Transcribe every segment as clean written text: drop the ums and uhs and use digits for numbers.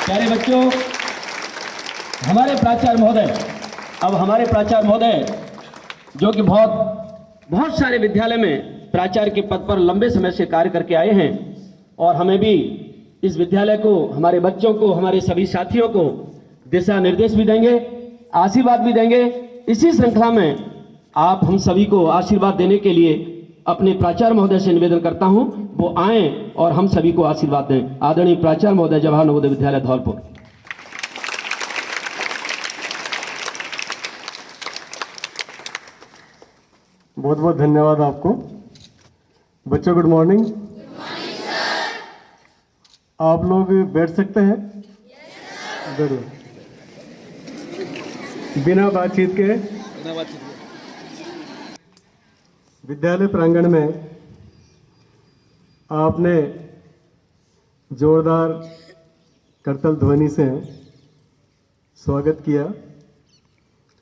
प्यारे बच्चों, हमारे प्राचार्य महोदय जो कि बहुत सारे विद्यालय में प्राचार्य के पद पर लंबे समय से कार्य करके आए हैं और हमें भी इस विद्यालय को, हमारे बच्चों को, हमारे सभी साथियों को दिशा निर्देश भी देंगे, आशीर्वाद भी देंगे। इसी श्रृंखला में आप हम सभी को आशीर्वाद देने के लिए अपने प्राचार्य महोदय से निवेदन करता हूं, वो आए और हम सभी को आशीर्वाद दें। आदरणीय प्राचार्य महोदय, जवाहर नवोदय विद्यालय धौलपुर। बहुत बहुत धन्यवाद आपको। बच्चों गुड मॉर्निंग। आप लोग बैठ सकते हैं? जरूर। बिना बातचीत के विद्यालय प्रांगण में आपने जोरदार करतल ध्वनि से स्वागत किया।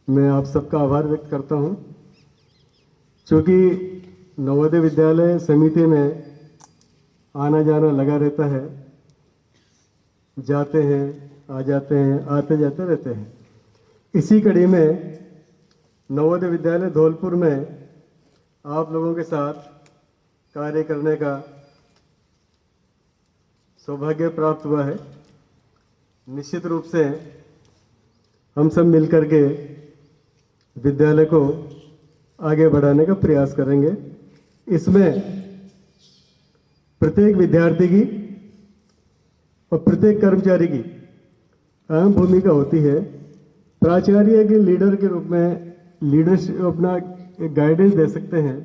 मैं आप सबका आभार व्यक्त करता हूं। क्योंकि नवोदय विद्यालय समिति में आना जाना लगा रहता है, जाते हैं, आ जाते हैं, आते जाते रहते हैं। इसी कड़ी में नवोदय विद्यालय धौलपुर में आप लोगों के साथ कार्य करने का सौभाग्य प्राप्त हुआ है। निश्चित रूप से हम सब मिलकर के विद्यालय को आगे बढ़ाने का प्रयास करेंगे। इसमें प्रत्येक विद्यार्थी की और प्रत्येक कर्मचारी की अहम भूमिका होती है। प्राचार्य के लीडर के रूप में लीडरशिप अपना एक गाइडेंस दे सकते हैं।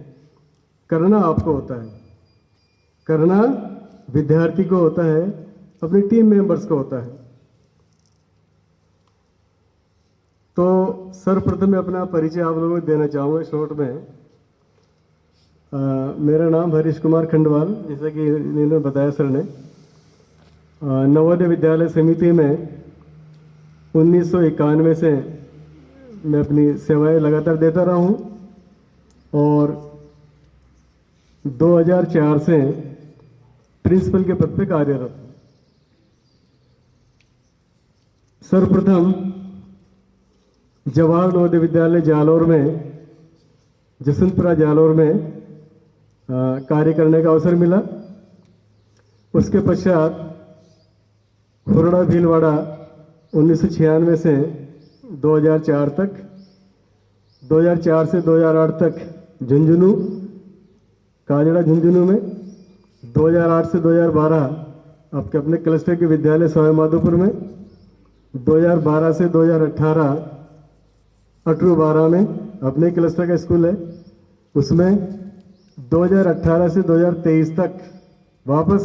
करना आपको होता है, करना विद्यार्थी को होता है, अपने टीम मेंबर्स को होता है। तो सर्वप्रथम मैं अपना परिचय आप लोगों को देना चाहूँगा शॉर्ट में। मेरा नाम हरीश कुमार खंडवाल, जैसा कि इन्होंने बताया सर ने। नवोदय विद्यालय समिति में 1991 से मैं अपनी सेवाएं लगातार देता रहा हूँ और 2004 से प्रिंसिपल के पद पे कार्यरत हूँ। सर्वप्रथम जवाहर नवोदय विद्यालय जालौर में, जसवंतपुरा जालौर में कार्य करने का अवसर मिला। उसके पश्चात खुरड़ा भीलवाड़ा 1996 से 2004 तक, 2004 से 2008 तक झुंझुनू, काजड़ा झुंझुनू में, 2008 से 2012 आपके अपने क्लस्टर के विद्यालय सवाई माधोपुर में, 2012 से 2018 अटरू-12 में अपने क्लस्टर का स्कूल है उसमें, 2018 से 2023 तक वापस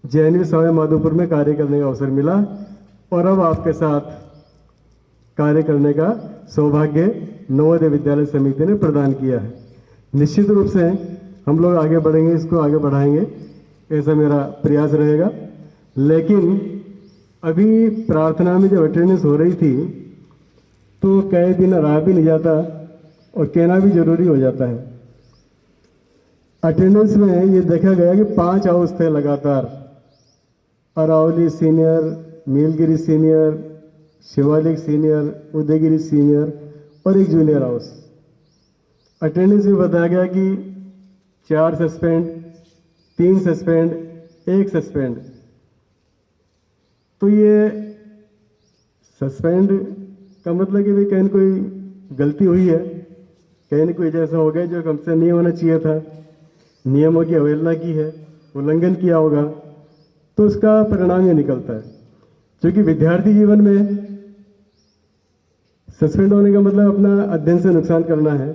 JNV सवाई माधोपुर में कार्य करने का अवसर मिला और अब आपके साथ कार्य करने का सौभाग्य नवोदय विद्यालय समिति ने प्रदान किया है। निश्चित रूप से हम लोग आगे बढ़ेंगे, इसको आगे बढ़ाएंगे, ऐसा मेरा प्रयास रहेगा। लेकिन अभी प्रार्थना में जब अटेंडेंस हो रही थी तो कई दिन रहा भी नहीं जाता और कहना भी जरूरी हो जाता है। अटेंडेंस में ये देखा गया कि 5 हाउस थे लगातार, Aravali senior, Nilgiri senior, Shivalik senior, Udaygiri senior और एक जूनियर हाउस। अटेंडेंस में बताया गया कि 4 सस्पेंड, 3 सस्पेंड, 1 सस्पेंड। तो ये सस्पेंड का मतलब कि भाई कहीं न कोई गलती हुई है, कहीं न कोई जैसा हो गया जो हमसे नहीं होना चाहिए था, नियमों की अवहेलना की है, उल्लंघन किया होगा, तो उसका परिणाम ये निकलता है। क्योंकि विद्यार्थी जीवन में सस्पेंड होने का मतलब अपना अध्ययन से नुकसान करना है।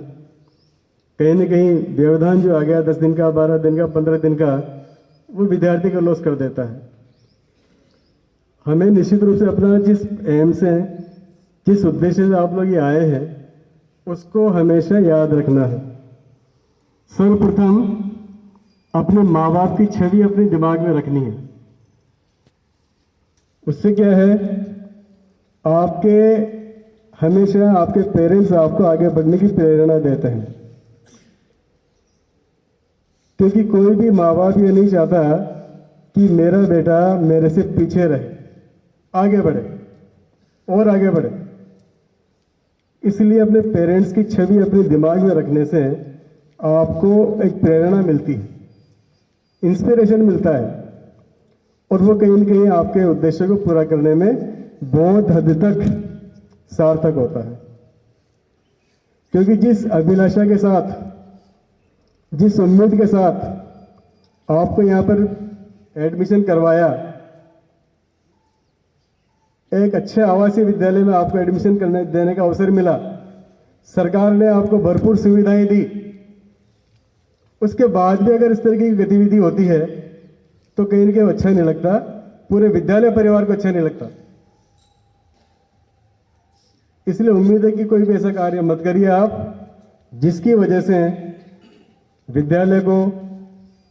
कहीं न कहीं व्यवधान जो आ गया 10 दिन का, 12 दिन का, 15 दिन का, वो विद्यार्थी का लॉस कर देता है। हमें निश्चित रूप से अपना जिस एम से, जिस उद्देश्य से आप लोग ये आए हैं, उसको हमेशा याद रखना है। सर्वप्रथम अपने माँ बाप की छवि अपने दिमाग में रखनी है। उससे क्या है, आपके हमेशा आपके पेरेंट्स आपको आगे बढ़ने की प्रेरणा देते हैं। क्योंकि कोई भी माँ बाप ये नहीं चाहता कि मेरा बेटा मेरे से पीछे रहे। आगे बढ़े और आगे बढ़े। इसलिए अपने पेरेंट्स की छवि अपने दिमाग में रखने से आपको एक प्रेरणा मिलती है, इंस्पिरेशन मिलता है, और वो कहीं न कहीं आपके उद्देश्य को पूरा करने में बहुत हद तक सार्थक होता है। क्योंकि जिस अभिलाषा के साथ, जिस उम्मीद के साथ आपको यहाँ पर एडमिशन करवाया, एक अच्छे आवासीय विद्यालय में आपको एडमिशन देने का अवसर मिला, सरकार ने आपको भरपूर सुविधाएं दी, उसके बाद भी अगर इस तरह की गतिविधि होती है तो कहीं न कहीं अच्छा नहीं लगता, पूरे विद्यालय परिवार को अच्छा नहीं लगता। इसलिए उम्मीद है कि कोई भी ऐसा कार्य मत करिए आप जिसकी वजह से विद्यालय को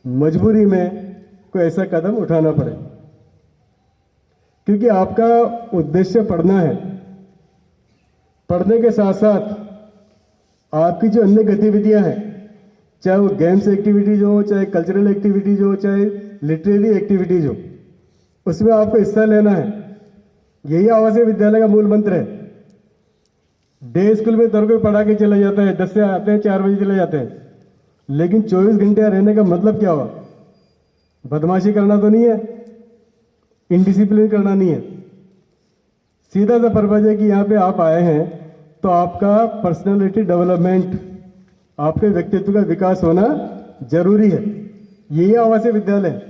मजबूरी में कोई ऐसा कदम उठाना पड़े, क्योंकि आपका उद्देश्य पढ़ना है। पढ़ने के साथ साथ आपकी जो अन्य गतिविधियां हैं, चाहे वो गेम्स एक्टिविटीज हो, चाहे कल्चरल एक्टिविटीज हो, चाहे लिटरेरी एक्टिविटीज हो, उसमें आपको हिस्सा लेना है। यही आवासीय विद्यालय का मूल मंत्र है। डे स्कूल में दर कोई पढ़ा के चला जाता है, 10 से आते हैं, 4 बजे चले जाते हैं, लेकिन 24 घंटे रहने का मतलब क्या हुआ? बदमाशी करना तो नहीं है, इनडिसिप्लिन करना नहीं है। सीधा सा पर्पज है कि यहाँ पे आप आए हैं तो आपका पर्सनालिटी डेवलपमेंट, आपके व्यक्तित्व का विकास होना जरूरी है। यही आवासीय विद्यालय है।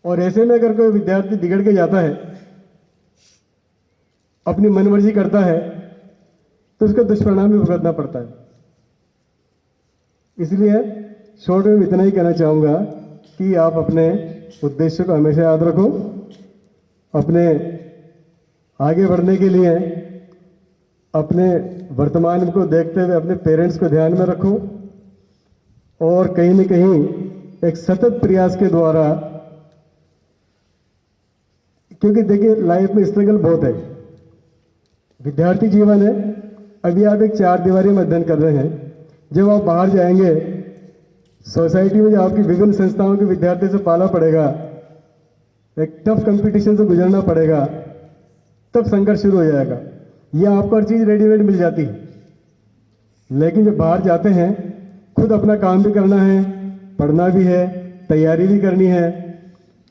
और ऐसे में अगर कोई विद्यार्थी बिगड़ के जाता है, अपनी मनमर्जी करता है, तो उसका दुष्परिणाम भी भुगतना पड़ता है। इसलिए शॉर्ट में इतना ही कहना चाहूँगा कि आप अपने उद्देश्य को हमेशा याद रखो। अपने आगे बढ़ने के लिए अपने वर्तमान को देखते हुए अपने पेरेंट्स को ध्यान में रखो, और कहीं न कहीं एक सतत प्रयास के द्वारा, क्योंकि देखिए लाइफ में स्ट्रगल बहुत है, विद्यार्थी जीवन है। अभी आप एक 4 दीवारी में अध्ययन कर रहे हैं, जब आप बाहर जाएंगे सोसाइटी में, जो आपकी विभिन्न संस्थाओं के विद्यार्थी से पाला पड़ेगा, एक टफ कंपटीशन से गुजरना पड़ेगा, तब संघर्ष शुरू हो जाएगा। ये आपको हर चीज़ रेडीमेड मिल जाती है, लेकिन जब बाहर जाते हैं खुद अपना काम भी करना है, पढ़ना भी है, तैयारी भी करनी है,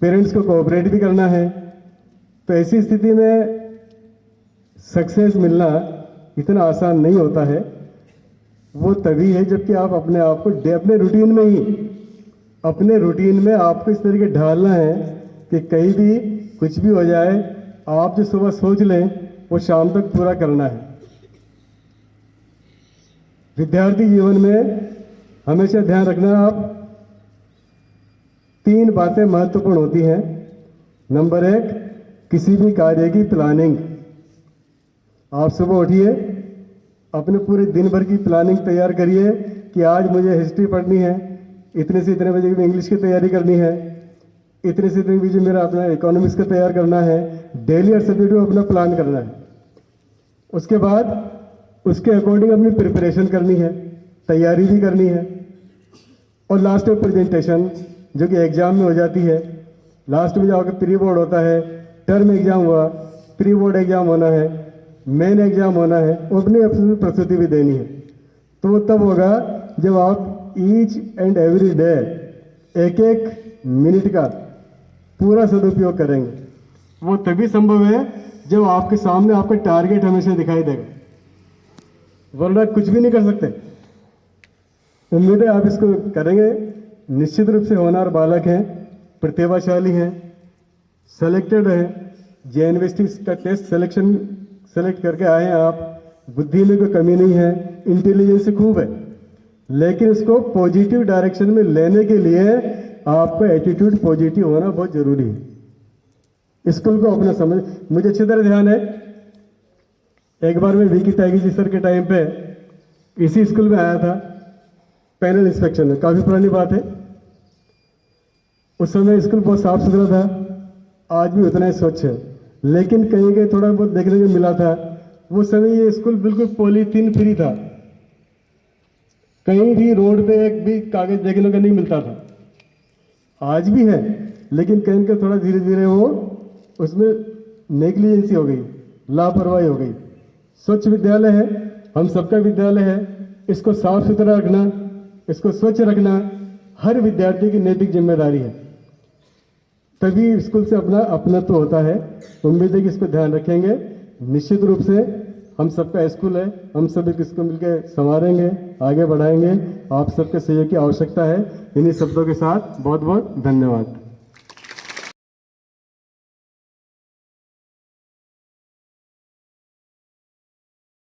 पेरेंट्स को कोऑपरेट भी करना है, तो ऐसी स्थिति में सक्सेस मिलना इतना आसान नहीं होता है। वो तभी है जबकि आप अपने आप को अपने रूटीन में ही, अपने रूटीन में आपको इस तरीके ढालना है कि कहीं भी कुछ भी हो जाए, आप जो सुबह सोच लें वो शाम तक पूरा करना है। विद्यार्थी जीवन में हमेशा ध्यान रखना, आप 3 बातें महत्वपूर्ण होती हैं। नंबर 1, किसी भी कार्य की प्लानिंग। आप सुबह उठिए, अपने पूरे दिन भर की प्लानिंग तैयार करिए कि आज मुझे हिस्ट्री पढ़नी है, इतने से इतने बजे की इंग्लिश की तैयारी करनी है, इतने से इतने बजे मेरा अपना इकोनॉमिक्स का तैयार करना है, डेली हर सब्जेक्ट को अपना प्लान करना है। उसके बाद उसके अकॉर्डिंग अपनी प्रिपरेशन करनी है, तैयारी भी करनी है, और लास्ट में प्रेजेंटेशन, जो कि एग्जाम में हो जाती है। लास्ट में जाकर प्री बोर्ड होता है, टर्म एग्जाम हुआ, प्री बोर्ड एग्जाम होना है, मेन एग्जाम होना है, अपनी प्रस्तुति भी देनी है। तो वो तब होगा जब आप ईच एंड एवरी डे, एक मिनट का पूरा सदुपयोग करेंगे। वो तभी संभव है जब आपके सामने आपका टारगेट हमेशा दिखाई देगा, वरना कुछ भी नहीं कर सकते। उम्मीद है आप इसको करेंगे। निश्चित रूप से होनहार बालक हैं, प्रतिभाशाली हैं, सेलेक्टेड हैं, JNVST का टेस्ट सेलेक्ट करके आए हैं आप। बुद्धि में कोई कमी नहीं है, इंटेलिजेंस खूब है, लेकिन इसको पॉजिटिव डायरेक्शन में लेने के लिए आपका एटीट्यूड पॉजिटिव होना बहुत जरूरी है। स्कूल को अपना समझ, मुझे अच्छी तरह ध्यान है, एक बार मैं VK त्यागी जी सर के टाइम पे इसी स्कूल में आया था पैनल इंस्पेक्शन में, काफ़ी पुरानी बात है। उस समय स्कूल बहुत साफ सुथरा था, आज भी उतना ही स्वच्छ है, लेकिन कहीं कहीं थोड़ा बहुत देखने को मिला था। वो समय ये स्कूल बिल्कुल पॉलीथीन फ्री था, कहीं भी रोड पे एक भी कागज देखने को नहीं मिलता था। आज भी है, लेकिन कहीं कहीं थोड़ा धीरे धीरे वो उसमें नेग्लिजेंसी हो गई, लापरवाही हो गई। स्वच्छ विद्यालय है, हम सबका विद्यालय है, इसको साफ सुथरा रखना, इसको स्वच्छ रखना हर विद्यार्थी की नैतिक जिम्मेदारी है। तभी स्कूल से अपना अपनत्व होता है। उम्मीद है कि इसको ध्यान रखेंगे। निश्चित रूप से हम सबका स्कूल है, हम सब इसको मिलकर संवारेंगे, आगे बढ़ाएंगे। आप सबके सहयोग की आवश्यकता है। इन्हीं शब्दों के साथ बहुत बहुत धन्यवाद।